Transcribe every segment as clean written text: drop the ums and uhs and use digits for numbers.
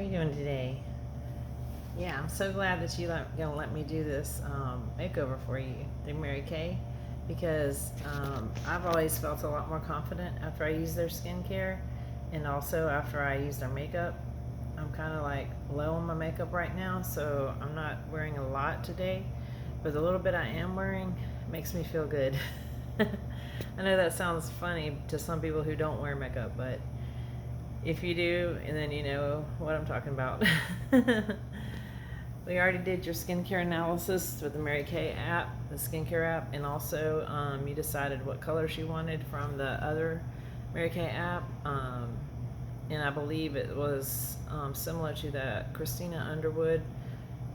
are you doing today? Yeah, I'm so glad that you're gonna let me do this makeover for you through Mary Kay, because I've always felt a lot more confident after I use their skincare, and also after I use their makeup. I'm kind of like low on my makeup right now, so I'm not wearing a lot today, but the little bit I am wearing makes me feel good. I know that sounds funny to some people who don't wear makeup, but if you do, and then you know what I'm talking about. We already did your skincare analysis with the Mary Kay app, the skincare app, and also you decided what colors you wanted from the other Mary Kay app. And I believe it was similar to that Christina Underwood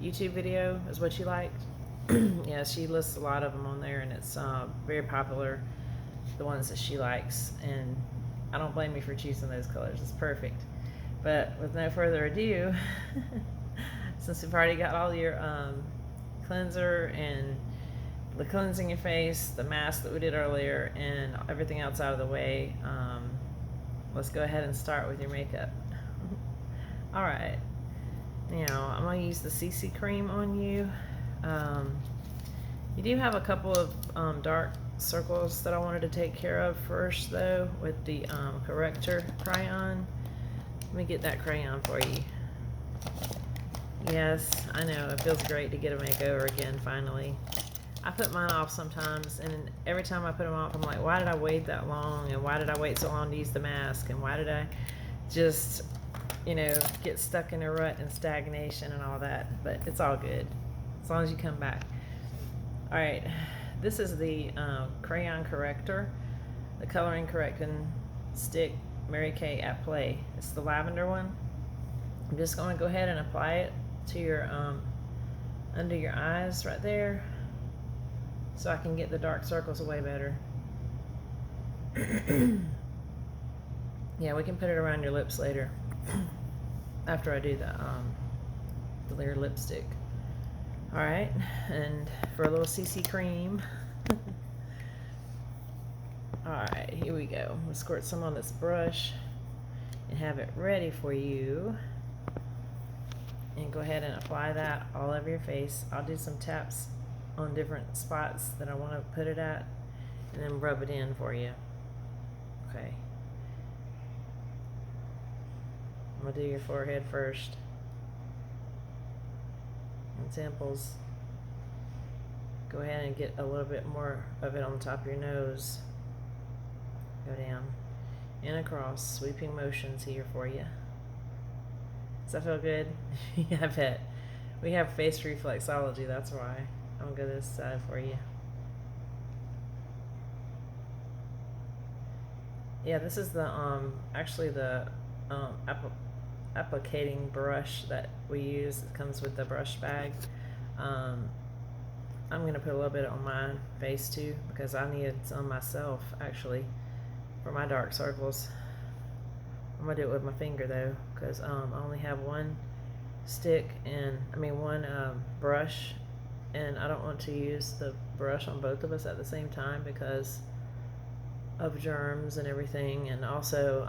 YouTube video is what you liked. Yeah, she lists a lot of them on there, and it's very popular, the ones that she likes, and I don't blame you for choosing those colors. It's perfect. But with no further ado, since you've already got all your cleanser and the cleansing your face, the mask that we did earlier, and everything else out of the way, let's go ahead and start with your makeup. All right. Now, I'm going to use the CC cream on you. You do have a couple of dark circles that I wanted to take care of first, though, with the corrector crayon. Let me get that crayon for you. Yes, I know, it feels great to get a makeover again, finally. I put mine off sometimes, and every time I put them off, I'm like, why did I wait that long? And why did I wait so long to use the mask? And why did I just, you know, get stuck in a rut and stagnation and all that? But it's all good, as long as you come back. All right, this is the Crayon Corrector, the coloring correcting stick, Mary Kay at Play. It's the lavender one. I'm just going to go ahead and apply it to your under your eyes right there, so I can get the dark circles away better. Yeah, we can put it around your lips later after I do the layer lipstick. All right, and for a little CC cream. All right, here we go. We'll squirt some on this brush and have it ready for you. And go ahead and apply that all over your face. I'll do some taps on different spots that I want to put it at, and then rub it in for you. Okay. I'm going to do your forehead first. And temples. Go ahead and get a little bit more of it on the top of your nose. Go down and across, sweeping motions here for you. Does that feel good? Yeah, I bet. We have face reflexology, that's why. I'm gonna go this side for you. Yeah, this is the actually the applicating brush that we use. It comes with the brush bag. I'm gonna put a little bit on my face too, because I needed some myself actually for my dark circles. I'm gonna do it with my finger though, because I only have one stick and one brush, and I don't want to use the brush on both of us at the same time because of germs and everything. And also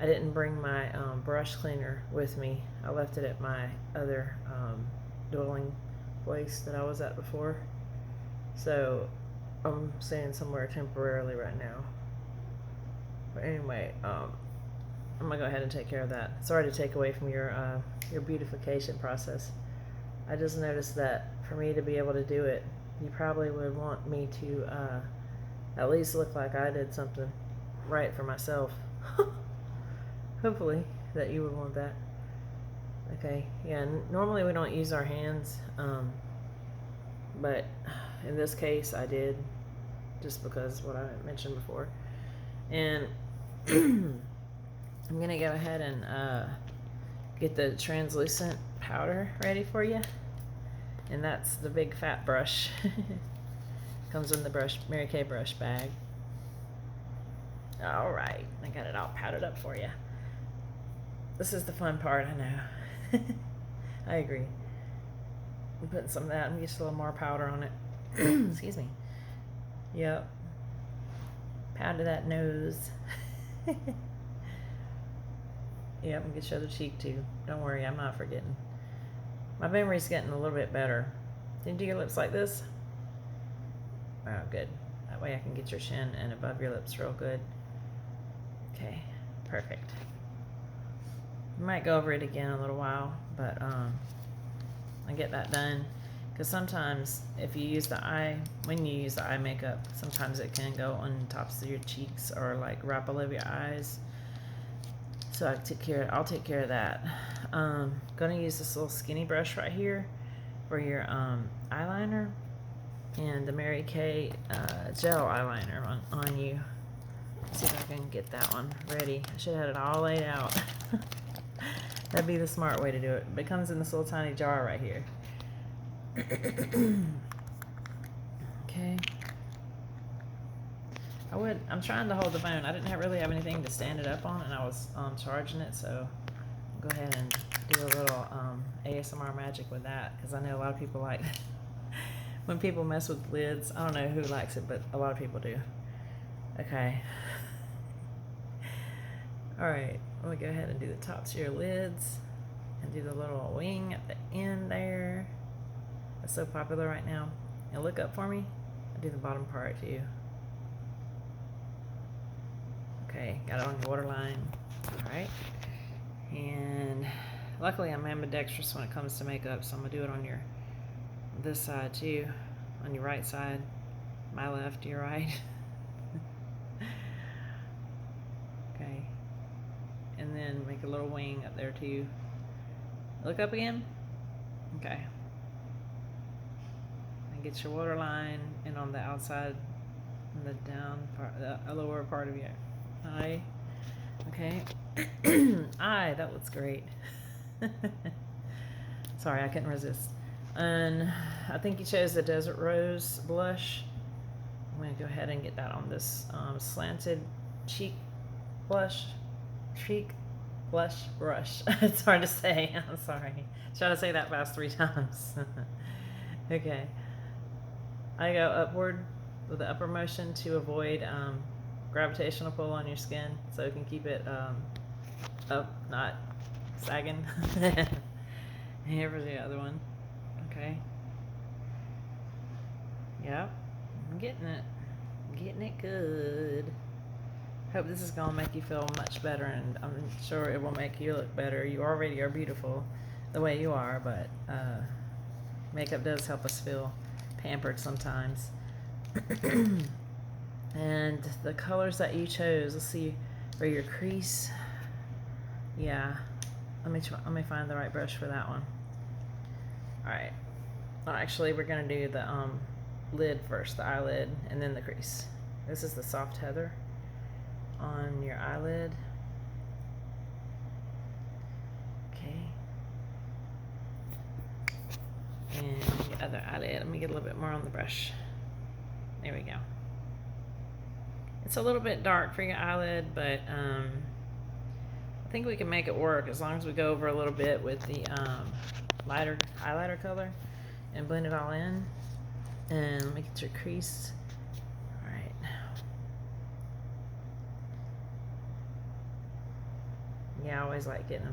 I didn't bring my brush cleaner with me. I left it at my other dwelling place that I was at before, so I'm staying somewhere temporarily right now. But anyway, I'm gonna go ahead and take care of that. Sorry to take away from your beautification process. I just noticed that for me to be able to do it, you probably would want me to at least look like I did something right for myself. Hopefully that you would want that. Okay, yeah, normally we don't use our hands, but in this case I did, just because what I mentioned before. And I'm gonna go ahead and get the translucent powder ready for you, and that's the big fat brush. Comes in the Mary Kay brush bag. All right, I got it all powdered up for you. This is the fun part, I know. I agree. I'm putting some of that and just a little more powder on it. Excuse me. Yep. Powder that nose. Yep, and get your other cheek too. Don't worry, I'm not forgetting. My memory's getting a little bit better. Did you do your lips like this? Oh, good. That way I can get your chin and above your lips real good. Okay, perfect. I might go over it again in a little while, but I get that done. Because sometimes if you use the eye, when you use the eye makeup, sometimes it can go on tops of your cheeks or like right below your eyes. So I'll take care of that. Gonna use this little skinny brush right here for your eyeliner, and the Mary Kay gel eyeliner on you. Let's see if I can get that one ready. I should have had it all laid out. That'd be the smart way to do it. It comes in this little tiny jar right here. Okay. I'm trying to hold the phone. I didn't really have anything to stand it up on, and I was charging it, so I'll go ahead and do a little ASMR magic with that, because I know a lot of people like when people mess with lids. I don't know who likes it, but a lot of people do. Okay. Alright, I'm going to go ahead and do the tops of your lids and do the little wing at the end there. That's so popular right now. And look up for me. I'll do the bottom part too. Okay, got it on your waterline. Alright. And luckily I'm ambidextrous when it comes to makeup, so I'm going to do it on this side too. On your right side. My left, your right. Okay. And then make a little wing up there too. Look up again. Okay. And get your waterline and on the outside, and the down part, the lower part of your eye. Okay. Eye, that looks great. Sorry, I couldn't resist. And I think you chose the Desert Rose blush. I'm going to go ahead and get that on this slanted cheek blush. Cheek blush brush. It's hard to say. I'm sorry. Try to say that fast 3 times. Okay. I go upward with the upper motion to avoid gravitational pull on your skin, so you can keep it up, not sagging. Here's the other one. Okay. Yep. I'm getting it. Getting it good. Hope this is going to make you feel much better, and I'm sure it will make you look better. You already are beautiful the way you are, but makeup does help us feel pampered sometimes. And the colors that you chose, let's see, for your crease. Yeah, let me find the right brush for that one. Alright. Well, actually, we're going to do the lid first, the eyelid, and then the crease. This is the Soft Heather on your eyelid. Okay. And the other eyelid. Let me get a little bit more on the brush. There we go. It's a little bit dark for your eyelid, but I think we can make it work as long as we go over a little bit with the lighter highlighter color and blend it all in. And let me get your crease. Alright. Yeah, I always like getting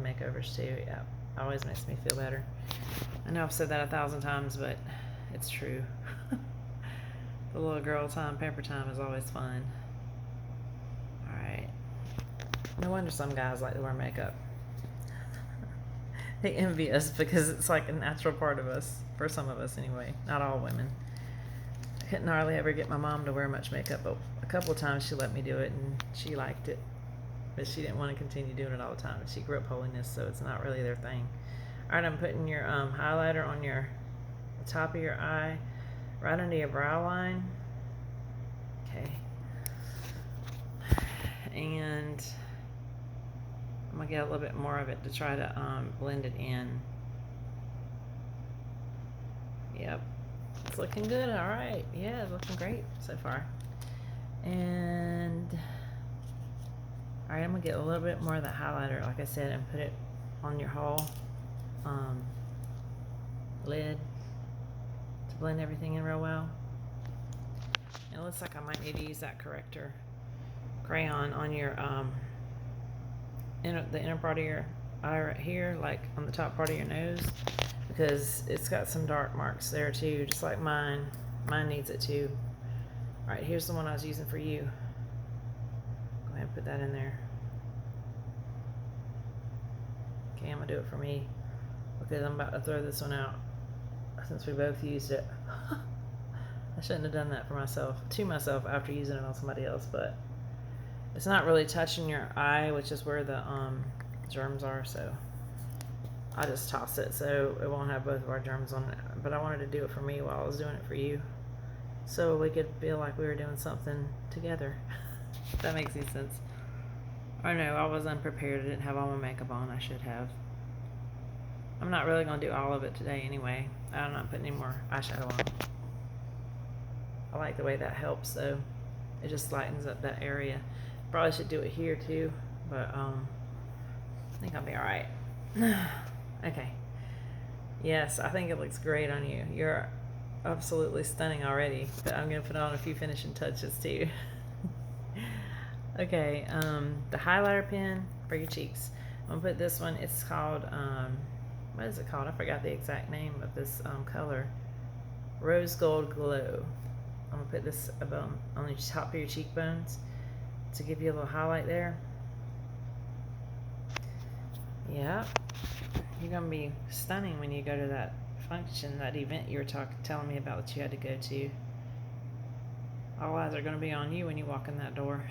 makeovers too. Yeah, always makes me feel better. I know I've said that 1,000 times, but it's true. The little girl time, pamper time is always fun. Alright. No wonder some guys like to wear makeup. They envy us because it's like a natural part of us, for some of us anyway. Not all women. I couldn't hardly ever get my mom to wear much makeup, but a couple of times she let me do it and she liked it. But she didn't want to continue doing it all the time. She grew up holiness, so it's not really their thing. Alright, I'm putting your highlighter on the top of your eye, right under your brow line. Okay. And I'm going to get a little bit more of it to try to blend it in. Yep. It's looking good. Alright. Yeah, it's looking great so far. And alright, I'm going to get a little bit more of that highlighter, like I said, and put it on your whole lid to blend everything in real well. And it looks like I might need to use that corrector crayon on your the inner part of your eye right here, like on the top part of your nose, because it's got some dark marks there too, just like mine. Mine needs it too. All right, here's the one I was using for you. Go ahead and put that in there. Okay, I'm gonna do it for me because I'm about to throw this one out since we both used it. I shouldn't have done that to myself after using it on somebody else, but it's not really touching your eye, which is where the germs are, so I just toss it so it won't have both of our germs on it. But I wanted to do it for me while I was doing it for you, so we could feel like we were doing something together. If that makes any sense. I know I was unprepared. I didn't have all my makeup on. I should have. I'm not really going to do all of it today anyway. I'm not putting any more eyeshadow on. I like the way that helps though. It just lightens up that area. Probably should do it here too, but I think I'll be alright. Okay. Yes, I think it looks great on you. You're absolutely stunning already, but I'm going to put on a few finishing touches too. Okay, the highlighter pen for your cheeks. I'm going to put this one. It's called, what is it called? I forgot the exact name of this color. Rose Gold Glow. I'm going to put this on the top of your cheekbones to give you a little highlight there. Yeah. You're going to be stunning when you go to that function, that event you were telling me about that you had to go to. All eyes are going to be on you when you walk in that door.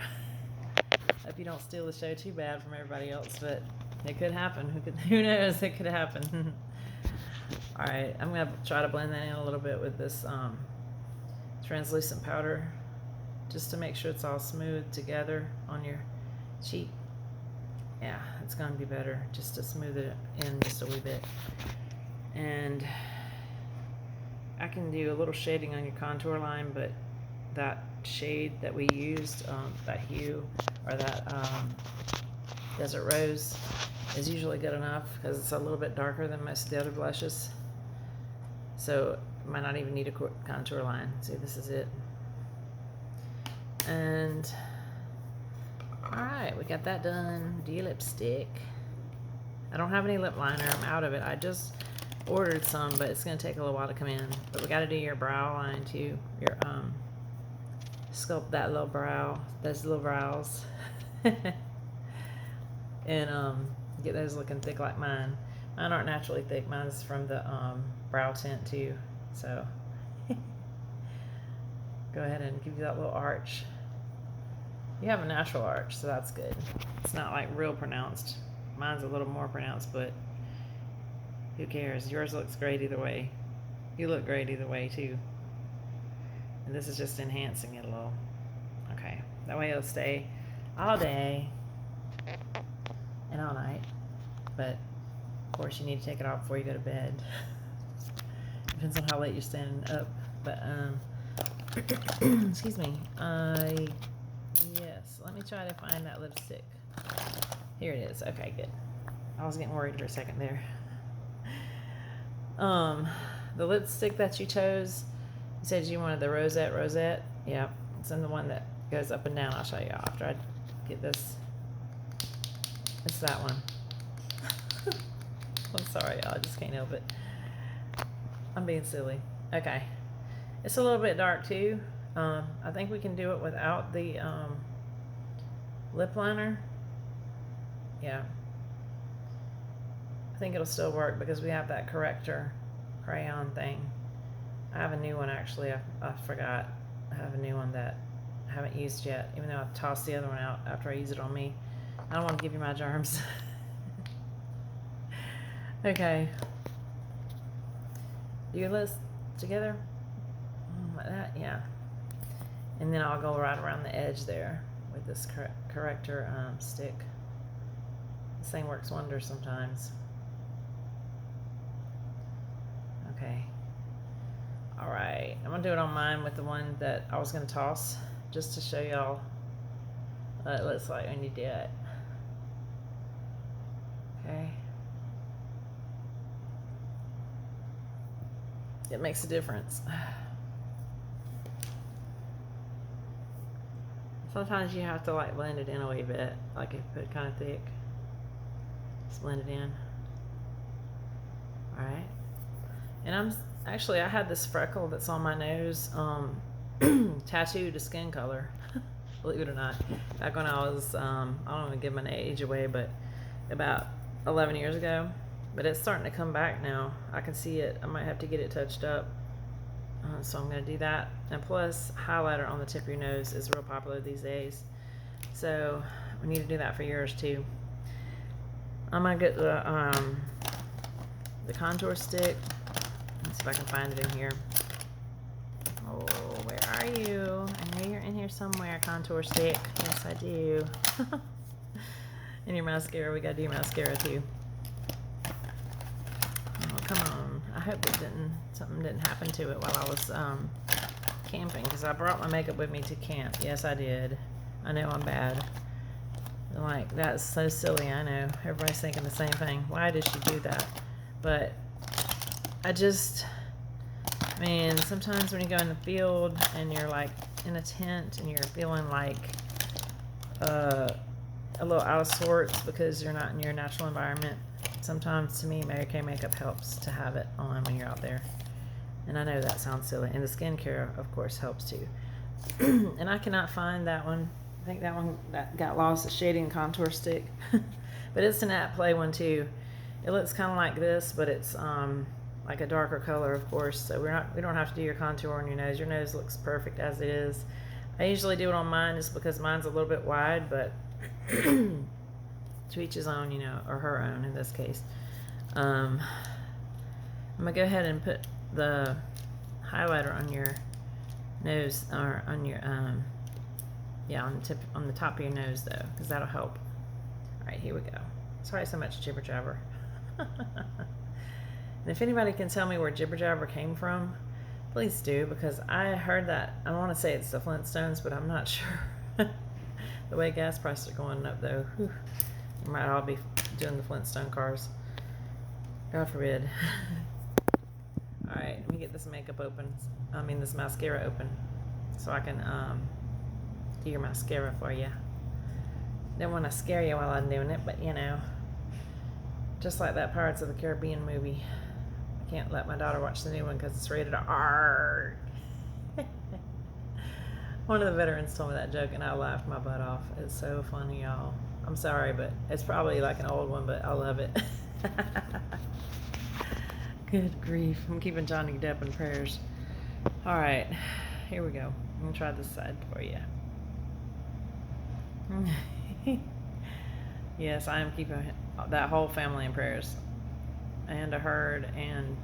Hope you don't steal the show too bad from everybody else, but it could happen. Who knows? It could happen. Alright, I'm going to try to blend that in a little bit with this translucent powder, just to make sure it's all smooth together on your cheek. Yeah, it's going to be better just to smooth it in just a wee bit. And I can do a little shading on your contour line, but that shade that we used, that hue, or that Desert Rose, is usually good enough because it's a little bit darker than most of the other blushes. So might not even need a contour line. See, this is it. And alright, we got that done. Do your lipstick. I don't have any lip liner. I'm out of it. I just ordered some, but it's going to take a little while to come in. But we got to do your brow line too. Your sculpt that little brow, those little brows. And get those looking thick like mine. Mine aren't naturally thick. Mine's from the brow tint too. So go ahead and give you that little arch. You have a natural arch, so that's good. It's not like real pronounced. Mine's a little more pronounced, but who cares? Yours looks great either way. You look great either way too. And this is just enhancing it a little. Okay, that way it'll stay all day and all night. But of course you need to take it off before you go to bed. Depends on how late you're standing up. But excuse me. Yes, let me try to find that lipstick. Here it is. Okay, good. I was getting worried for a second there. The lipstick that you chose, you said you wanted the rosette. Yeah, it's in the one that goes up and down. I'll show you after I get this. It's that one. I'm sorry, y'all. I just can't help it. I'm being silly. Okay. It's a little bit dark too. I think we can do it without the lip liner. Yeah. I think it'll still work because we have that corrector crayon thing. I have a new one actually. I forgot. I have a new one that I haven't used yet, even though I've tossed the other one out after I use it on me. I don't want to give you my germs. Okay. Your list together? Like that? Yeah. And then I'll go right around the edge there with this corrector stick. This thing works wonders sometimes. Okay. Alright. I'm going to do it on mine with the one that I was going to toss, just to show y'all what it looks like when you do it. Okay. It makes a difference. Sometimes you have to like blend it in a wee bit, like if you put it kind of thick. Just blend it in. Alright. And I had this freckle that's on my nose tattooed to skin color. Believe it or not. Back when I was, I don't want to give my age away, but about 11 years ago. But it's starting to come back now. I can see it. I might have to get it touched up. So I'm going to do that. And plus, highlighter on the tip of your nose is real popular these days. So we need to do that for yours too. I'm going to get the contour stick. Let's see if I can find it in here. Oh, where are you? I know you're in here somewhere, contour stick. Yes, I do. And your mascara. We got to do your mascara too. Oh, come on. I hope something didn't happen to it while I was camping, because I brought my makeup with me to camp. Yes, I did. I know I'm bad. Like, that's so silly. I know. Everybody's thinking the same thing. Why did she do that? But man, sometimes when you go in the field and you're like in a tent and you're feeling like a little out of sorts because you're not in your natural environment, sometimes to me Mary Kay makeup helps to have it on when you're out there. And I know that sounds silly. And the skincare, of course, helps too. And I cannot find that one. I think that one that got lost, the shading contour stick. But it's an at play one too. It looks kind of like this, but it's like a darker color, of course. So we don't have to do your contour on your nose. Your nose looks perfect as it is. I usually do it on mine just because mine's a little bit wide, but to each his own, you know, or her own in this case. I'm gonna go ahead and put the highlighter on your nose, or on your on the top of your nose though, because that'll help. All right, here we go. Sorry so much jibber jabber. And if anybody can tell me where jibber jabber came from, please do, because I heard that. I want to say it's the Flintstones, but I'm not sure. The way gas prices are going up though, whew, we might all be doing the Flintstone cars. God forbid. Alright, let me get this makeup open. This mascara open, so I can do your mascara for you. Don't want to scare you while I'm doing it, but you know, just like that Pirates of the Caribbean movie. I can't let my daughter watch the new one because it's rated R. One of the veterans told me that joke and I laughed my butt off. It's so funny, y'all. I'm sorry, but it's probably like an old one, but I love it. Good grief. I'm keeping Johnny Depp in prayers. Alright, here we go. I'm going to try this side for you. Yes, I am keeping that whole family in prayers. And a herd, and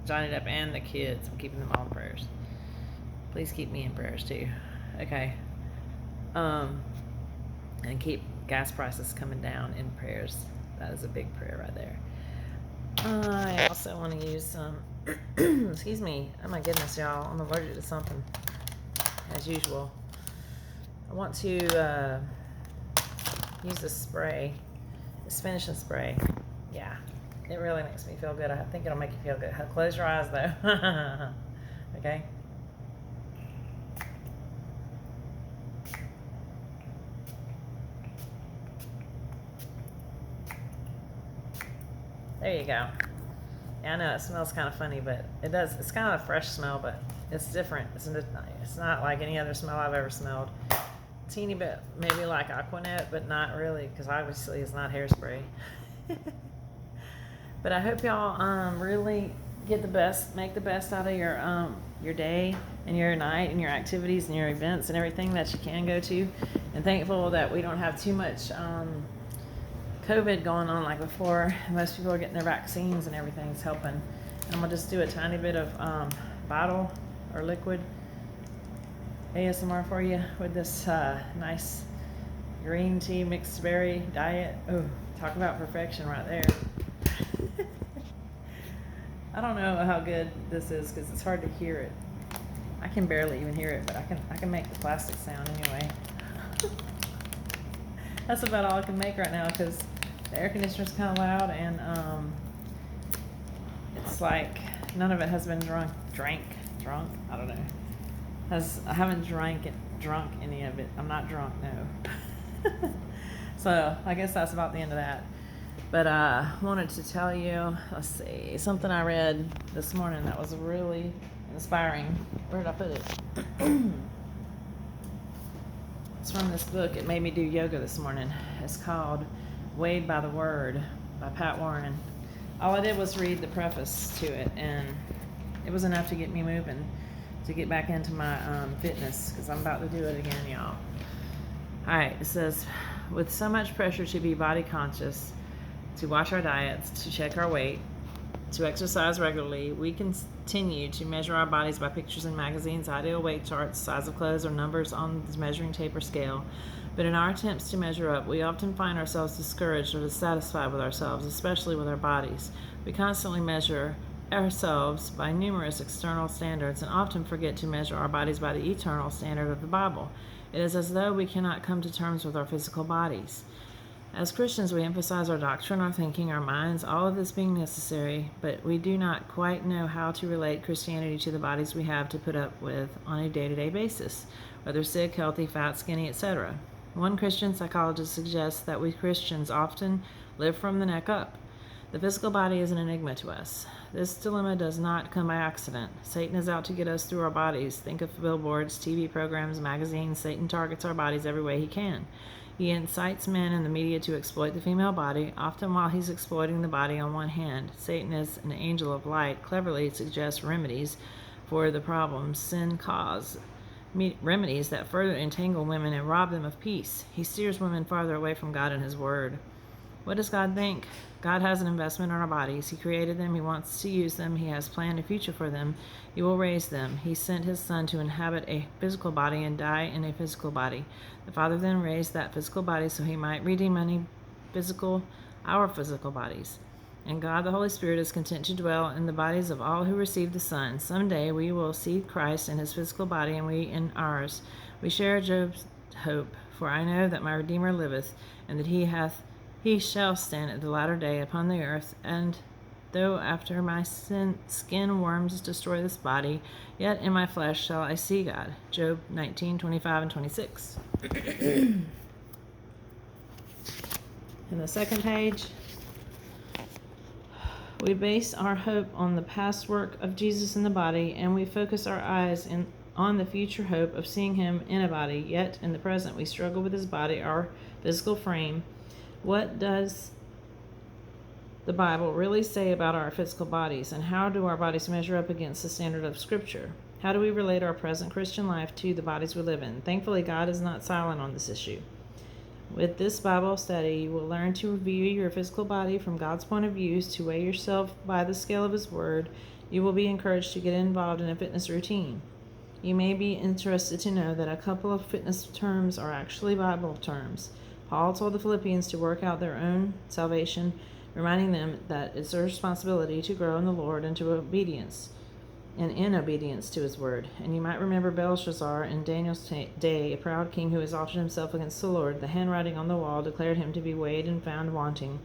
Johnny Depp, and the kids. I'm keeping them all in prayers. Please keep me in prayers too. Okay. And keep gas prices coming down in prayers. That is a big prayer right there. I also want to use some, excuse me, oh my goodness, y'all, I'm allergic to something, as usual. I want to use this spray, this finishing spray. Yeah, it really makes me feel good. I think it'll make you feel good. Close your eyes though. Okay. There you go. Yeah, I know it smells kind of funny, but it does. It's kind of a fresh smell, but it's different. It's not like any other smell I've ever smelled. Teeny bit, maybe like Aquanet, but not really, because obviously it's not hairspray. But I hope y'all really make the best out of your day and your night and your activities and your events and everything that you can go to. And thankful that we don't have too much COVID going on like before. Most people are getting their vaccines and everything's helping. And I'm gonna just do a tiny bit of bottle or liquid ASMR for you with this nice green tea mixed berry diet. Oh, talk about perfection right there. I don't know how good this is because it's hard to hear it. I can barely even hear it, but I can make the plastic sound anyway. That's about all I can make right now because the air conditioner's kind of loud, and it's like none of it has been drunk. I don't know. I haven't drunk any of it. I'm not drunk, no. So I guess that's about the end of that. But I wanted to tell you, let's see, something I read this morning that was really inspiring. Where did I put it? It's from this book. It made me do yoga this morning. It's called Weighed by the Word by Pat Warren. All I did was read the preface to it, and it was enough to get me moving, to get back into my fitness, because I'm about to do it again, y'all. All right, it says, with so much pressure to be body conscious, to watch our diets, to check our weight, to exercise regularly, we continue to measure our bodies by pictures in magazines, ideal weight charts, size of clothes, or numbers on the measuring tape or scale. But in our attempts to measure up, we often find ourselves discouraged or dissatisfied with ourselves, especially with our bodies. We constantly measure ourselves by numerous external standards and often forget to measure our bodies by the eternal standard of the Bible. It is as though we cannot come to terms with our physical bodies. As Christians, we emphasize our doctrine, our thinking, our minds, all of this being necessary, but we do not quite know how to relate Christianity to the bodies we have to put up with on a day-to-day basis, whether sick, healthy, fat, skinny, etc. One Christian psychologist suggests that we Christians often live from the neck up. The physical body is an enigma to us. This dilemma does not come by accident. Satan is out to get us through our bodies. Think of billboards, TV programs, magazines. Satan targets our bodies every way he can. He incites men in the media to exploit the female body, often while he's exploiting the body on one hand. Satan, as an angel of light, cleverly suggests remedies for the problems sin cause, remedies that further entangle women and rob them of peace. He steers women farther away from God and his word. What does God think? God has an investment in our bodies. He created them. He wants to use them. He has planned a future for them. He will raise them. He sent his son to inhabit a physical body and die in a physical body. The Father then raised that physical body so he might redeem our physical bodies. And God, the Holy Spirit, is content to dwell in the bodies of all who receive the Son. Someday we will see Christ in his physical body and we in ours. We share Job's hope, for I know that my Redeemer liveth, and that he shall stand at the latter day upon the earth, and though after my skin worms destroy this body, yet in my flesh shall I see God. Job 19:25 and 26. In the second page, we base our hope on the past work of Jesus in the body, and we focus our eyes on the future hope of seeing him in a body, yet in the present we struggle with his body, our physical frame. What does the Bible really say about our physical bodies, and how do our bodies measure up against the standard of Scripture? How do we relate our present Christian life to the bodies we live in? Thankfully, God is not silent on this issue. With this Bible study, you will learn to view your physical body from God's point of view, to weigh yourself by the scale of his word. You will be encouraged to get involved in a fitness routine. You may be interested to know that a couple of fitness terms are actually Bible terms. Paul told the Philippians to work out their own salvation, reminding them that it's their responsibility to grow in the Lord and in obedience to his word. And you might remember Belshazzar in Daniel's day, a proud king who exalted himself against the Lord. The handwriting on the wall declared him to be weighed and found wanting.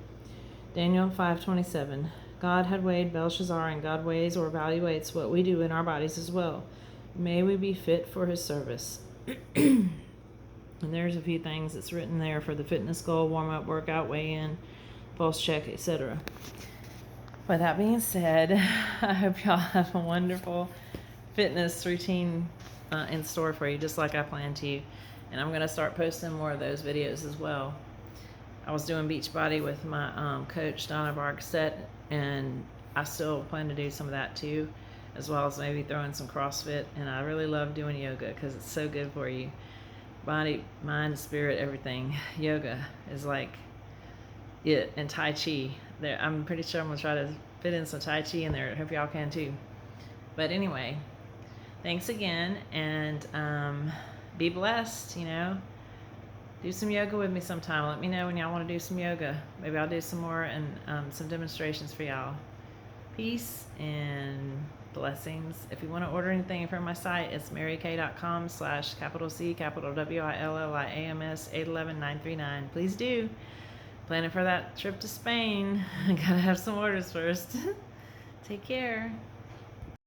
Daniel 5:27. God had weighed Belshazzar, and God weighs or evaluates what we do in our bodies as well. May we be fit for his service. And there's a few things that's written there for the fitness goal, warm-up, workout, weigh-in, pulse check, etc. With that being said, I hope y'all have a wonderful fitness routine in store for you, just like I planned to. And I'm going to start posting more of those videos as well. I was doing Beachbody with my coach, Donna Barksett, and I still plan to do some of that too, as well as maybe throwing some CrossFit. And I really love doing yoga because it's so good for you. Body, mind, spirit, everything. Yoga is like it, and Tai Chi. There, I'm pretty sure I'm going to try to fit in some Tai Chi in there. I hope y'all can too. But anyway, thanks again, and be blessed, Do some yoga with me sometime. Let me know when y'all want to do some yoga. Maybe I'll do some more and some demonstrations for y'all. Peace and blessings. If you want to order anything from my site, it's maryk.com/CWILLIAMS 811939. Please do. Planning for that trip to Spain. I gotta have some orders first. Take care.